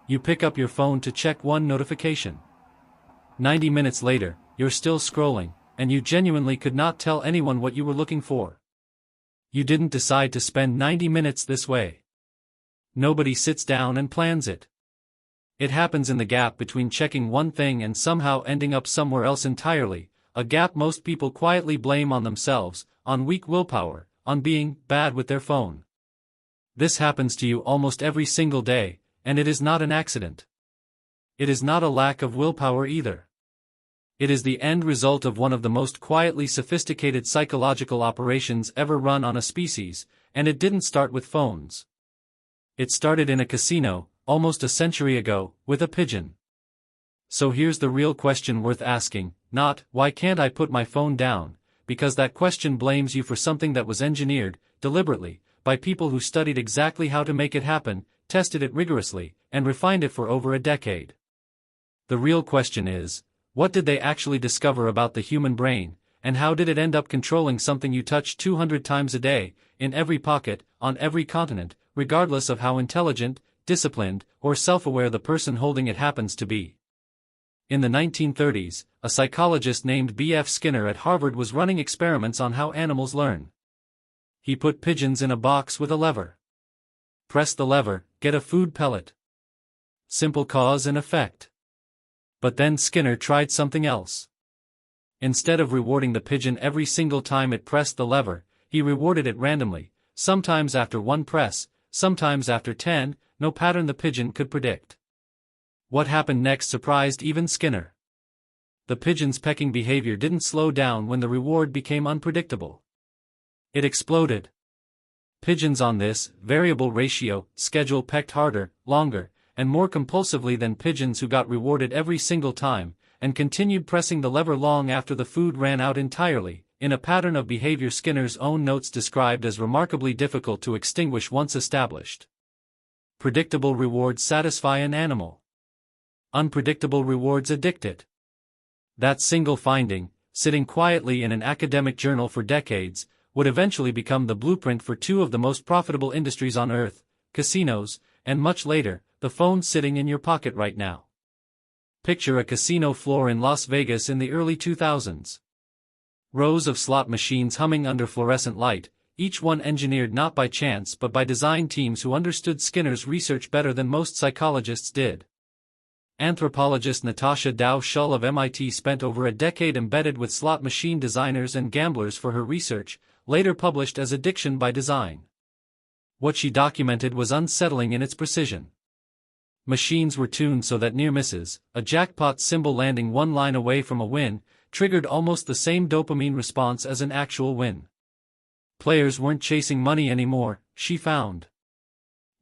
You pick up your phone to check one notification. 90 minutes later, you're still scrolling, and you genuinely could not tell anyone what you were looking for. You didn't decide to spend 90 minutes this way. Nobody sits down and plans it. It happens in the gap between checking one thing and somehow ending up somewhere else entirely, a gap most people quietly blame on themselves, on weak willpower, on being bad with their phone. This happens to you almost every single day, and it is not an accident. It is not a lack of willpower either. It is the end result of one of the most quietly sophisticated psychological operations ever run on a species, and it didn't start with phones. It started in a casino, almost a century ago, with a pigeon. So here's the real question worth asking, not, why can't I put my phone down, because that question blames you for something that was engineered, deliberately, by people who studied exactly how to make it happen, tested it rigorously, and refined it for over a decade. The real question is, what did they actually discover about the human brain, and how did it end up controlling something you touch 200 times a day, in every pocket, on every continent, regardless of how intelligent, disciplined, or self-aware the person holding it happens to be? In the 1930s, a psychologist named B.F. Skinner at Harvard was running experiments on how animals learn. He put pigeons in a box with a lever. Press the lever, get a food pellet. Simple cause and effect. But then Skinner tried something else. Instead of rewarding the pigeon every single time it pressed the lever, he rewarded it randomly, sometimes after one press, sometimes after 10, no pattern the pigeon could predict. What happened next surprised even Skinner. The pigeon's pecking behavior didn't slow down when the reward became unpredictable. It exploded. Pigeons on this variable ratio schedule pecked harder, longer, and more compulsively than pigeons who got rewarded every single time, and continued pressing the lever long after the food ran out entirely, in a pattern of behavior Skinner's own notes described as remarkably difficult to extinguish once established. Predictable rewards satisfy an animal. Unpredictable rewards addict it. That single finding, sitting quietly in an academic journal for decades, would eventually become the blueprint for two of the most profitable industries on Earth, casinos, and much later, the phone sitting in your pocket right now. Picture a casino floor in Las Vegas in the early 2000s. Rows of slot machines humming under fluorescent light, each one engineered not by chance but by design teams who understood Skinner's research better than most psychologists did. Anthropologist Natasha Dow Schull of MIT spent over a decade embedded with slot machine designers and gamblers for her research, later published as Addiction by Design. What she documented was unsettling in its precision. Machines were tuned so that near misses, a jackpot symbol landing one line away from a win, triggered almost the same dopamine response as an actual win. Players weren't chasing money anymore, she found.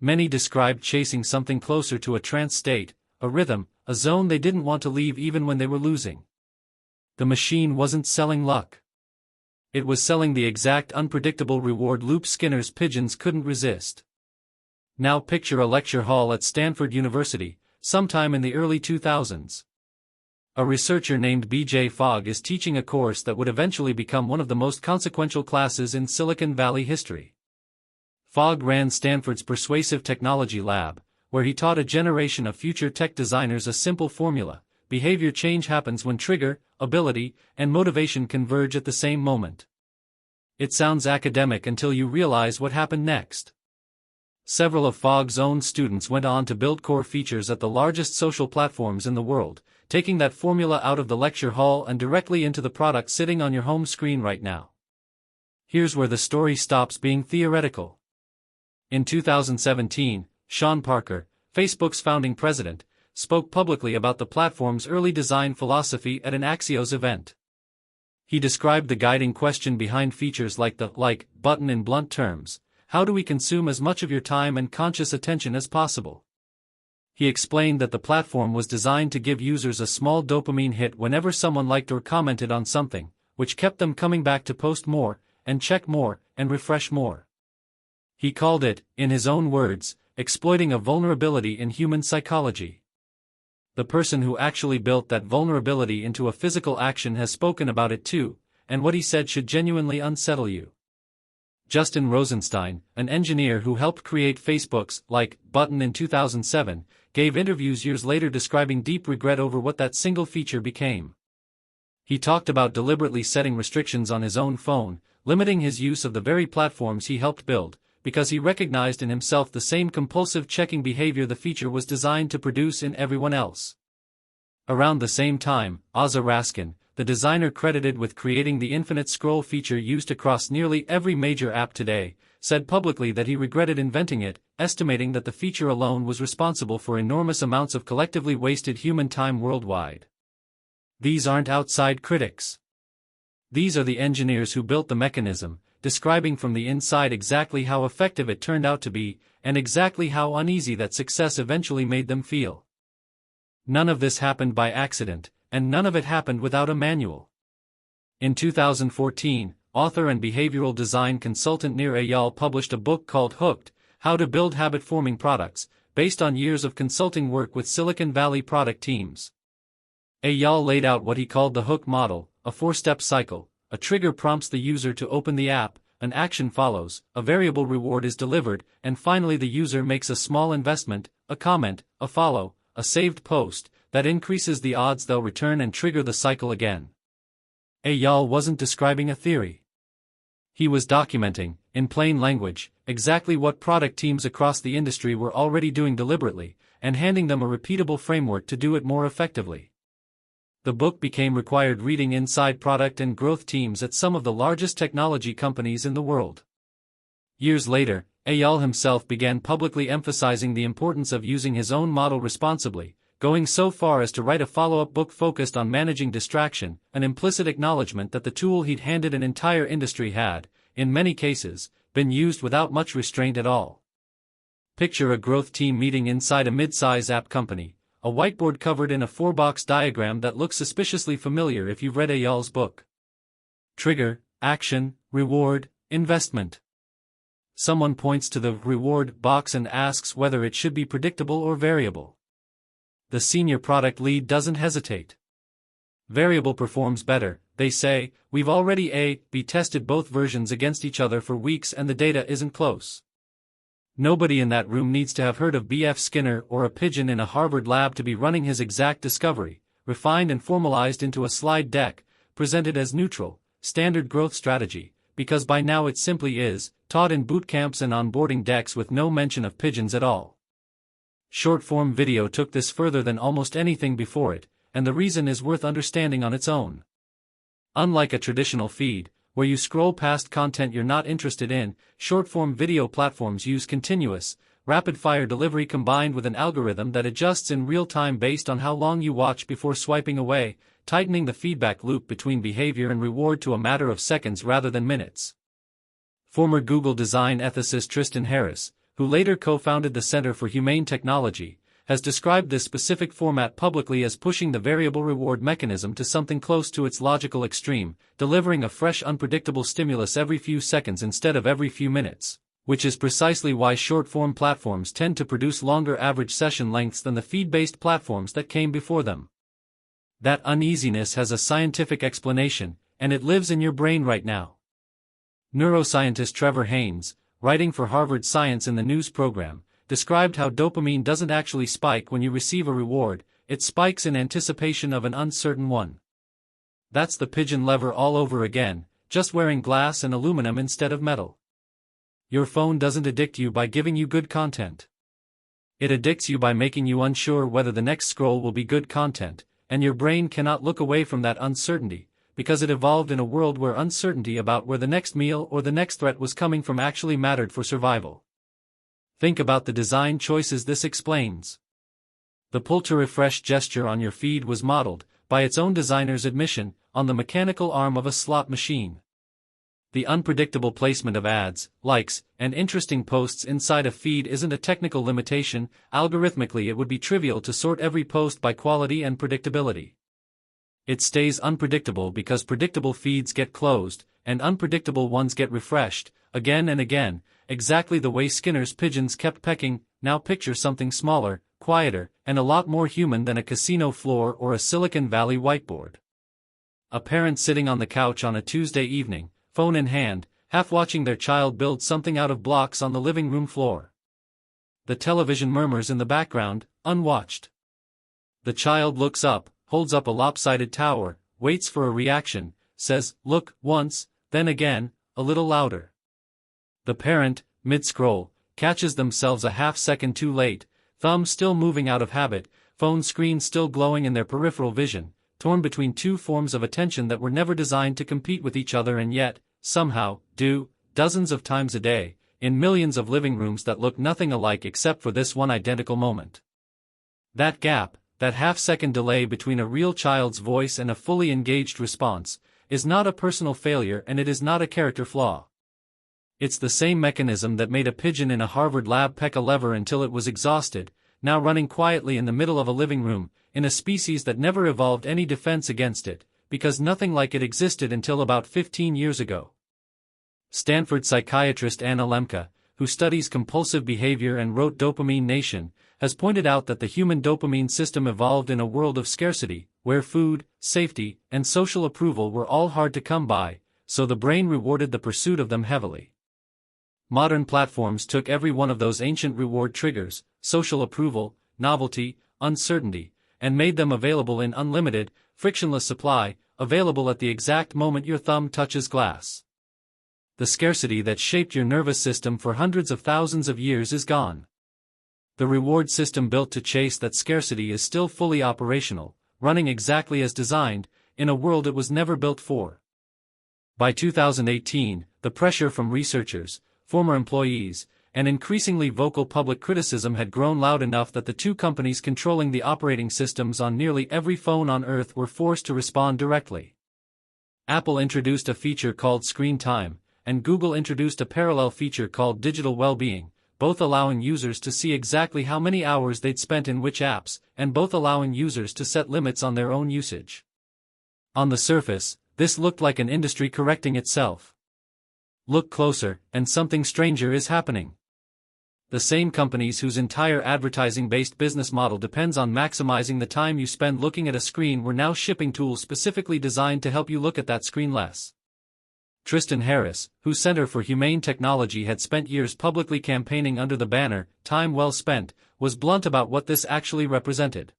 Many described chasing something closer to a trance state, a rhythm, a zone they didn't want to leave even when they were losing. The machine wasn't selling luck. It was selling the exact unpredictable reward loop Skinner's pigeons couldn't resist. Now picture a lecture hall at Stanford University, sometime in the early 2000s. A researcher named B.J. Fogg is teaching a course that would eventually become one of the most consequential classes in Silicon Valley history. Fogg ran Stanford's Persuasive Technology Lab, where he taught a generation of future tech designers a simple formula: behavior change happens when trigger, ability, and motivation converge at the same moment. It sounds academic until you realize what happened next. Several of Fogg's own students went on to build core features at the largest social platforms in the world, taking that formula out of the lecture hall and directly into the product sitting on your home screen right now. Here's where the story stops being theoretical. In 2017, Sean Parker, Facebook's founding president, spoke publicly about the platform's early design philosophy at an Axios event. He described the guiding question behind features like the like button in blunt terms: how do we consume as much of your time and conscious attention as possible? He explained that the platform was designed to give users a small dopamine hit whenever someone liked or commented on something, which kept them coming back to post more, and check more, and refresh more. He called it, in his own words, exploiting a vulnerability in human psychology. The person who actually built that vulnerability into a physical action has spoken about it too, and what he said should genuinely unsettle you. Justin Rosenstein, an engineer who helped create Facebook's like button in 2007, gave interviews years later describing deep regret over what that single feature became. He talked about deliberately setting restrictions on his own phone, limiting his use of the very platforms he helped build, because he recognized in himself the same compulsive checking behavior the feature was designed to produce in everyone else. Around the same time, Ozzy Raskin, the designer credited with creating the infinite scroll feature used across nearly every major app today, said publicly that he regretted inventing it, estimating that the feature alone was responsible for enormous amounts of collectively wasted human time worldwide. These aren't outside critics. These are the engineers who built the mechanism, describing from the inside exactly how effective it turned out to be, and exactly how uneasy that success eventually made them feel. None of this happened by accident, and none of it happened without a manual. In 2014, author and behavioral design consultant Eyal published a book called Hooked: How to Build Habit-Forming Products, based on years of consulting work with Silicon Valley product teams. Eyal laid out what he called the hook model, a four-step cycle. A trigger prompts the user to open the app, an action follows, a variable reward is delivered, and finally the user makes a small investment, a comment, a follow, a saved post, that increases the odds they'll return and trigger the cycle again. Eyal wasn't describing a theory. He was documenting, in plain language, exactly what product teams across the industry were already doing deliberately, and handing them a repeatable framework to do it more effectively. The book became required reading inside product and growth teams at some of the largest technology companies in the world. Years later, Eyal himself began publicly emphasizing the importance of using his own model responsibly, going so far as to write a follow-up book focused on managing distraction, an implicit acknowledgement that the tool he'd handed an entire industry had, in many cases, been used without much restraint at all. Picture a growth team meeting inside a mid-size app company, a whiteboard covered in a four-box diagram that looks suspiciously familiar if you've read Eyal's book. Trigger, action, reward, investment. Someone points to the reward box and asks whether it should be predictable or variable. The senior product lead doesn't hesitate. Variable performs better, they say. We've already A/B tested both versions against each other for weeks and the data isn't close. Nobody in that room needs to have heard of B.F. Skinner or a pigeon in a Harvard lab to be running his exact discovery, refined and formalized into a slide deck, presented as neutral, standard growth strategy, because by now it simply is, taught in boot camps and onboarding decks with no mention of pigeons at all. Short-form video took this further than almost anything before it, and the reason is worth understanding on its own. Unlike a traditional feed, where you scroll past content you're not interested in, short-form video platforms use continuous, rapid-fire delivery combined with an algorithm that adjusts in real time based on how long you watch before swiping away, tightening the feedback loop between behavior and reward to a matter of seconds rather than minutes. Former Google design ethicist Tristan Harris, who later co-founded the Center for Humane Technology, has described this specific format publicly as pushing the variable reward mechanism to something close to its logical extreme, delivering a fresh unpredictable stimulus every few seconds instead of every few minutes, which is precisely why short-form platforms tend to produce longer average session lengths than the feed-based platforms that came before them. That uneasiness has a scientific explanation, and it lives in your brain right now. Neuroscientist Trevor Haynes, writing for Harvard Science in the News program, described how dopamine doesn't actually spike when you receive a reward, it spikes in anticipation of an uncertain one. That's the pigeon lever all over again, just wearing glass and aluminum instead of metal. Your phone doesn't addict you by giving you good content. It addicts you by making you unsure whether the next scroll will be good content, and your brain cannot look away from that uncertainty, because it evolved in a world where uncertainty about where the next meal or the next threat was coming from actually mattered for survival. Think about the design choices this explains. The pull-to-refresh gesture on your feed was modeled, by its own designer's admission, on the mechanical arm of a slot machine. The unpredictable placement of ads, likes, and interesting posts inside a feed isn't a technical limitation. Algorithmically it would be trivial to sort every post by quality and predictability. It stays unpredictable because predictable feeds get closed, and unpredictable ones get refreshed, again and again, exactly the way Skinner's pigeons kept pecking. Now picture something smaller, quieter, and a lot more human than a casino floor or a Silicon Valley whiteboard. A parent sitting on the couch on a Tuesday evening, phone in hand, half watching their child build something out of blocks on the living room floor. the television murmurs in the background, unwatched. The child looks up, holds up a lopsided tower, waits for a reaction, says, "Look," once, then again, a little louder. The parent, mid-scroll, catches themselves a half-second too late, thumb still moving out of habit, phone screen still glowing in their peripheral vision, torn between two forms of attention that were never designed to compete with each other and yet, somehow, do, dozens of times a day, in millions of living rooms that look nothing alike except for this one identical moment. That gap, that half-second delay between a real child's voice and a fully engaged response, is not a personal failure and it is not a character flaw. It's the same mechanism that made a pigeon in a Harvard lab peck a lever until it was exhausted, now running quietly in the middle of a living room, in a species that never evolved any defense against it, because nothing like it existed until about 15 years ago. Stanford psychiatrist Anna Lembke, who studies compulsive behavior and wrote Dopamine Nation, has pointed out that the human dopamine system evolved in a world of scarcity, where food, safety, and social approval were all hard to come by, so the brain rewarded the pursuit of them heavily. Modern platforms took every one of those ancient reward triggers, social approval, novelty, uncertainty, and made them available in unlimited, frictionless supply, available at the exact moment your thumb touches glass. The scarcity that shaped your nervous system for hundreds of thousands of years is gone. The reward system built to chase that scarcity is still fully operational, running exactly as designed, in a world it was never built for. By 2018, the pressure from researchers, former employees, and increasingly vocal public criticism had grown loud enough that the two companies controlling the operating systems on nearly every phone on Earth were forced to respond directly. Apple introduced a feature called Screen Time, and Google introduced a parallel feature called Digital Wellbeing, both allowing users to see exactly how many hours they'd spent in which apps, and both allowing users to set limits on their own usage. On the surface, this looked like an industry correcting itself. Look closer, and something stranger is happening. The same companies whose entire advertising-based business model depends on maximizing the time you spend looking at a screen were now shipping tools specifically designed to help you look at that screen less. Tristan Harris, whose Center for Humane Technology had spent years publicly campaigning under the banner, "Time Well Spent," was blunt about what this actually represented.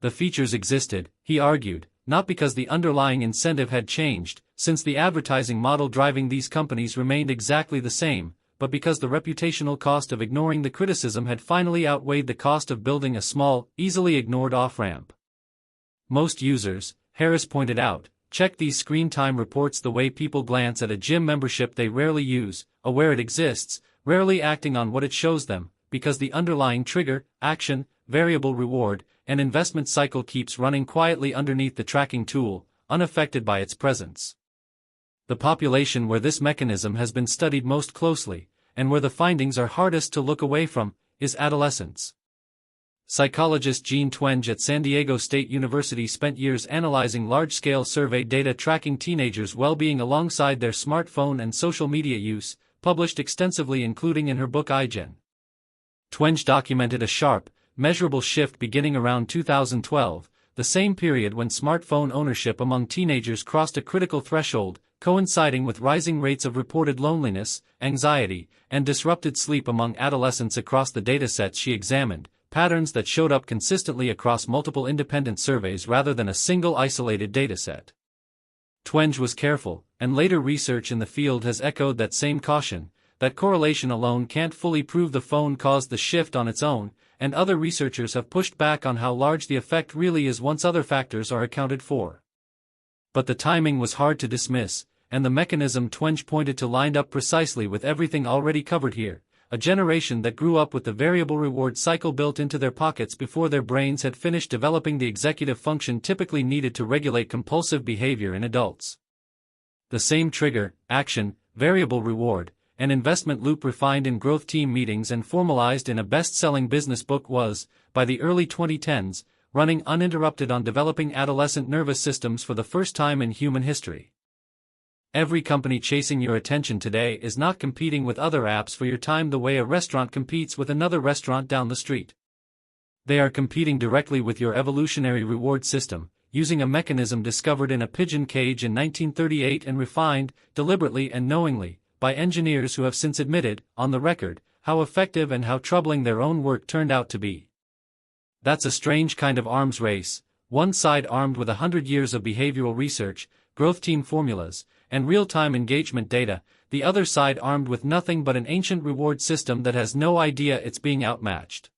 The features existed, he argued, not because the underlying incentive had changed, since the advertising model driving these companies remained exactly the same, but because the reputational cost of ignoring the criticism had finally outweighed the cost of building a small, easily ignored off-ramp. Most users, Harris pointed out, check these screen time reports the way people glance at a gym membership they rarely use, aware it exists, rarely acting on what it shows them, because the underlying trigger, action, variable reward, and investment cycle keeps running quietly underneath the tracking tool, unaffected by its presence. The population where this mechanism has been studied most closely, and where the findings are hardest to look away from, is adolescents. Psychologist Jean Twenge at San Diego State University spent years analyzing large-scale survey data tracking teenagers' well-being alongside their smartphone and social media use, published extensively including in her book iGen. Twenge documented a sharp, measurable shift beginning around 2012, the same period when smartphone ownership among teenagers crossed a critical threshold, coinciding with rising rates of reported loneliness, anxiety, and disrupted sleep among adolescents across the datasets she examined, patterns that showed up consistently across multiple independent surveys rather than a single isolated dataset. Twenge was careful, and later research in the field has echoed that same caution, that correlation alone can't fully prove the phone caused the shift on its own, and other researchers have pushed back on how large the effect really is once other factors are accounted for. But the timing was hard to dismiss, and the mechanism Twenge pointed to lined up precisely with everything already covered here, a generation that grew up with the variable reward cycle built into their pockets before their brains had finished developing the executive function typically needed to regulate compulsive behavior in adults. The same trigger, action, variable reward, and investment loop refined in growth team meetings and formalized in a best-selling business book was, by the early 2010s, running uninterrupted on developing adolescent nervous systems for the first time in human history. Every company chasing your attention today is not competing with other apps for your time the way a restaurant competes with another restaurant down the street. They are competing directly with your evolutionary reward system, using a mechanism discovered in a pigeon cage in 1938 and refined, deliberately and knowingly, by engineers who have since admitted, on the record, how effective and how troubling their own work turned out to be. That's a strange kind of arms race, one side armed with 100 years of behavioral research, growth team formulas, and real-time engagement data, the other side armed with nothing but an ancient reward system that has no idea it's being outmatched.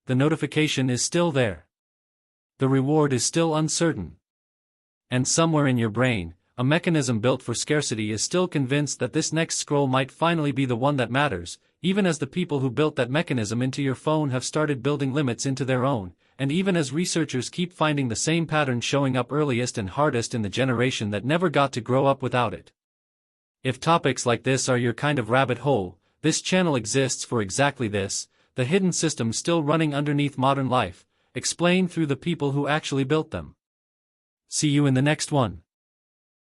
The notification is still there. The reward is still uncertain. And somewhere in your brain, a mechanism built for scarcity is still convinced that this next scroll might finally be the one that matters, even as the people who built that mechanism into your phone have started building limits into their own, and even as researchers keep finding the same pattern showing up earliest and hardest in the generation that never got to grow up without it. If topics like this are your kind of rabbit hole, this channel exists for exactly this, the hidden systems still running underneath modern life, explained through the people who actually built them. See you in the next one.